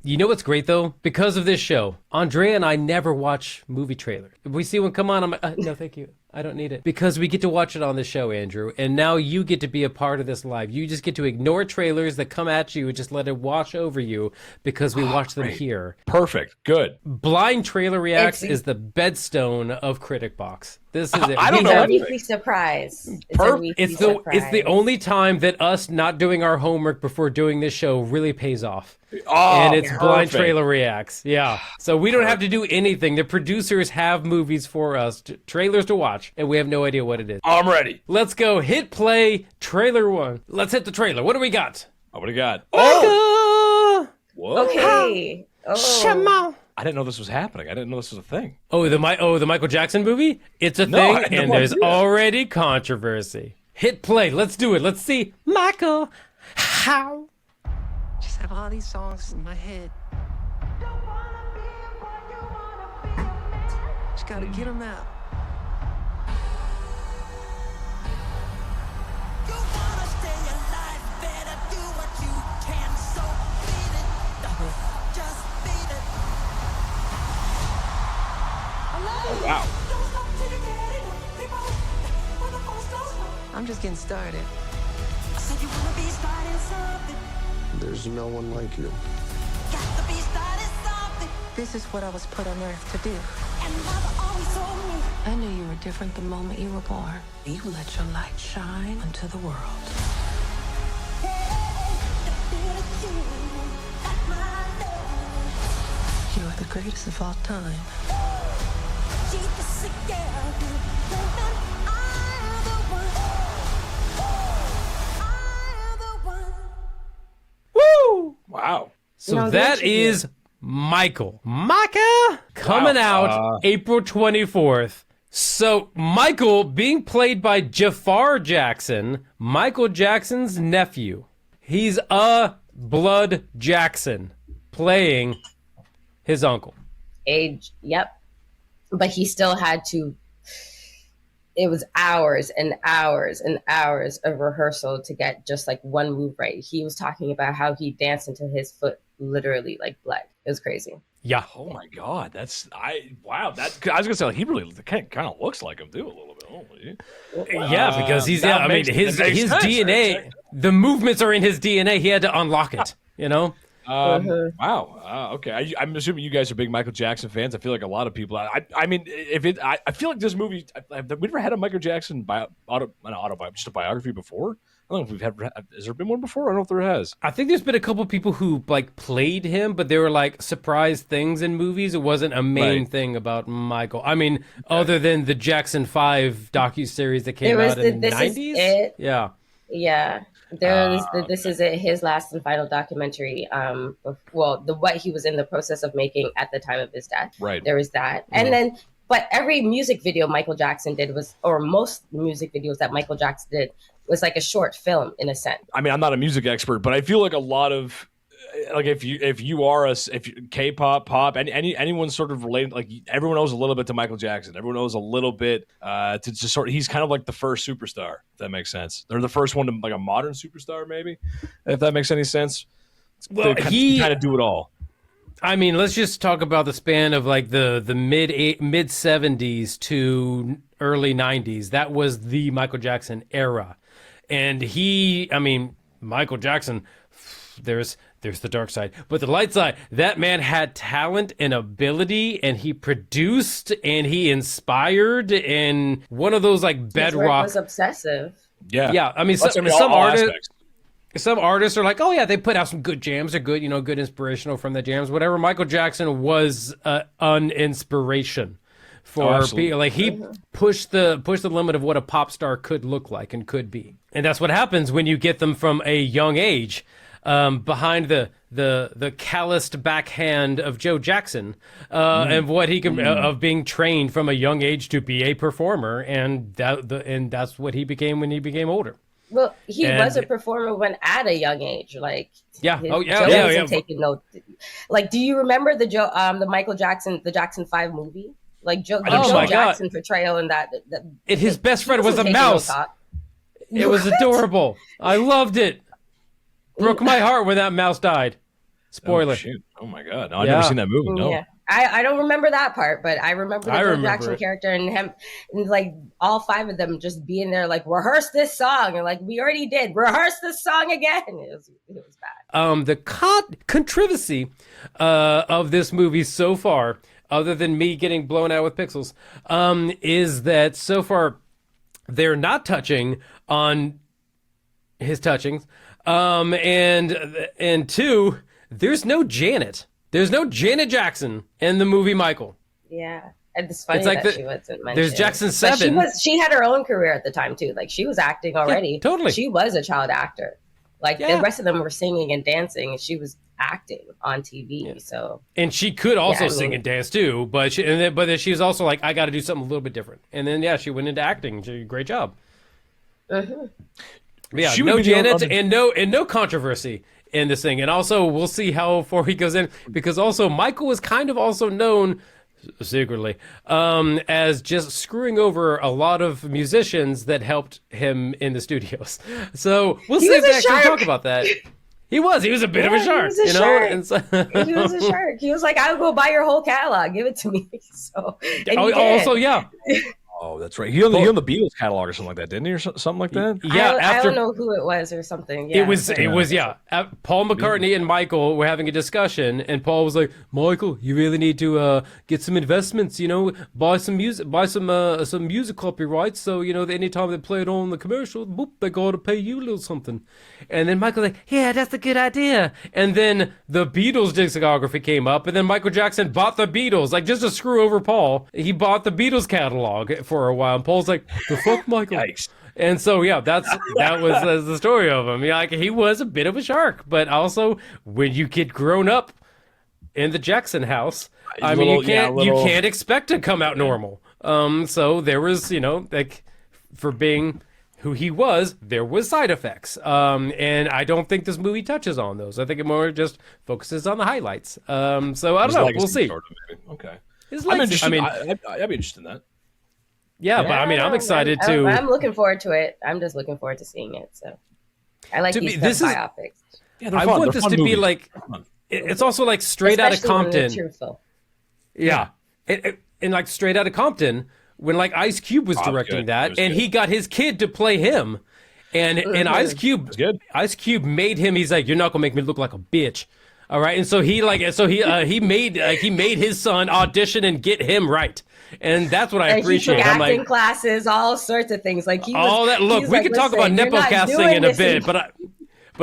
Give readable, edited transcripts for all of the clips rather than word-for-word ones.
You know what's great though? Because of this show, Andrea and I never watch movie trailers. If we see one come on, I'm like, no, thank you. I don't need it. Because we get to watch it on the show, Andrew. And now you get to be a part of this live. You just get to ignore trailers that come at you and just let it wash over you because we watch them here. Perfect. Good. Blind Trailer Reacts is the bedstone of Critic Box. This is it. I don't know It's a anything. weekly surprise. It's the only time that us not doing our homework before doing this show really pays off. Oh, And it's Blind perfect. Trailer Reacts. Yeah. So we don't have to do anything. The producers have movies for us, trailers to watch, and we have no idea what it is. I'm ready. Let's go. Hit play. Trailer 1. Let's hit the trailer. What do we got? Oh, what do you got? Oh! Whoa. Okay. Oh. Shama. I didn't know this was happening. I didn't know this was a thing. Oh, the Michael Jackson movie? It's a No, I thing, had no and there's idea. already controversy. Hit play. Let's do it. Let's see. Michael, how? Just have all these songs in my head. Just gotta get them out. Oh, wow. I'm just getting started. There's no one like you. This is what I was put on earth to do. I knew you were different the moment you were born. You let your light shine into the world. You are the greatest of all time. Woo! Wow. So No, that they is Michael. Micah coming out April 24th. So Michael being played by Jafar Jackson, Michael Jackson's nephew. He's a blood Jackson playing his uncle. Age. Yep. But he still had to. It was hours and hours and hours of rehearsal to get just like one move right. He was talking about how he danced until his foot literally like bled. It was crazy. Yeah. Oh my God. Wow. I was gonna say like, he really kind of looks like him too a little bit. Holy. Yeah, because he's that I mean makes his sense. DNA, the movements are in his DNA. He had to unlock it, you know? Wow. Okay. I'm assuming you guys are big Michael Jackson fans. I feel like a lot of people. I mean, I feel like this movie. Have we ever had a Michael Jackson just a biography before? I don't know if we've had. Has there been one before? I don't know if there has. I think there's been a couple people who like played him, but they were like surprise things in movies. It wasn't a main thing about Michael. I mean, other than the Jackson 5 docuseries that came out in the 90s. Yeah. Yeah. This is it, his last and final documentary. What he was in the process of making at the time of his death. Right. There was that. And then, but every music video Michael Jackson did or most music videos that Michael Jackson did was like a short film in a sense. I mean, I'm not a music expert, but I feel like a lot of like if you are K-pop, pop, anyone sort of related, like everyone knows a little bit to Michael Jackson. Everyone knows a little bit to just sort of, he's kind of like the first superstar, if that makes sense. They're the first one to like a modern superstar, maybe, if that makes any sense. Well, he kind of do it all. I mean, let's just talk about the span of like the mid 70s to early 90s. That was the Michael Jackson era. And Michael Jackson, there's the dark side, but the light side, that man had talent and ability, and he produced and he inspired, and one of those like bedrock. His work was obsessive. Yeah. I mean, some artists are like, oh yeah, they put out some good jams, they're good, good inspirational from the jams, whatever. Michael Jackson was an inspiration for people. Like he pushed the limit of what a pop star could look like and could be, and that's what happens when you get them from a young age. Behind the calloused backhand of Joe Jackson, and what he can of being trained from a young age to be a performer, and that's what he became when he became older. Well, he was a performer when at a young age, like Joe wasn't taking notes. Like, do you remember the Michael Jackson, the Jackson 5 movie? Like Joe Jackson portrayal in that. And his best friend was a mouse. It was adorable. I loved it. Broke my heart when that mouse died. Spoiler. Oh, shoot. Oh my god! No, I've never seen that movie. No. Yeah. I don't remember that part, but I remember the Joe Jackson character and him, and like all 5 of them just being there, like, rehearse this song, and like, we already did, rehearse this song again. It was bad. The controversy of this movie so far, other than me getting blown out with pixels, is that so far they're not touching on his touchings, and 2, there's no Janet. There's no Janet Jackson in the movie Michael. Yeah. And it's funny that she wasn't mentioned. There's Jackson 7. But she had her own career at the time, too. Like, she was acting already. Yeah, totally. She was a child actor. Like, the rest of them were singing and dancing, and she was acting on TV. Yeah. So, and she could also sing and dance, too. But she was also like, I got to do something a little bit different. And then, she went into acting. She did a great job. Mm-hmm. Yeah, no Janet and no controversy in this thing. And also, we'll see how far he goes in, because also Michael was kind of also known secretly as just screwing over a lot of musicians that helped him in the studios. So we'll see if they actually talk about that. He was a bit of a shark, he was a shark. He was like, I'll go buy your whole catalog, give it to me. So Oh, that's right. He owned the Beatles catalog or something like that, didn't he, or something like that? Yeah, I don't know who it was or something. Yeah. It was. Paul McCartney and Michael were having a discussion, and Paul was like, "Michael, you really need to get some investments. Buy some music, some music copyrights. So anytime they play it on the commercial, boop, they gotta pay you a little something." And then Michael's like, "Yeah, that's a good idea." And then the Beatles discography came up, and then Michael Jackson bought the Beatles, like just to screw over Paul. He bought the Beatles catalog for a while, and Paul's like, "The fuck, Michael." Yikes. And so that was the story of him. Like, he was a bit of a shark, but also when you get grown up in the Jackson house, you can't expect to come out normal. So there was like, for being who he was, there was side effects. And I don't think this movie touches on those. I think it more just focuses on the highlights. So I don't know. We'll see. Sort of, okay. I'd be interested in that. Yeah, but I'm excited too. I'm looking forward to it. I'm just looking forward to seeing it. So I like these biopics. I want this to be like, it's also like Straight Outta Compton. Truthful. Yeah, and like Straight Outta Compton, when like Ice Cube was directing that, and he got his kid to play him, and Ice Cube made him. He's like, "You're not gonna make me look like a bitch." All right, and so he made his son audition and get him right, and that's what I appreciate. He took acting classes, all sorts of things. Like we could talk about nepo casting in a bit, but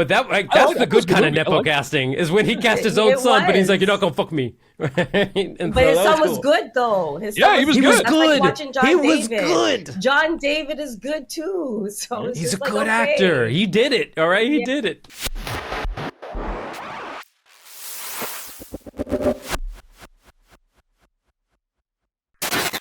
that's the good kind of nepo casting is when he cast his own son, but he's like, "You're not gonna fuck me." But his son was good though. He was good. Like he was good. John David is good too. So he's a good actor. He did it. All right, he did it.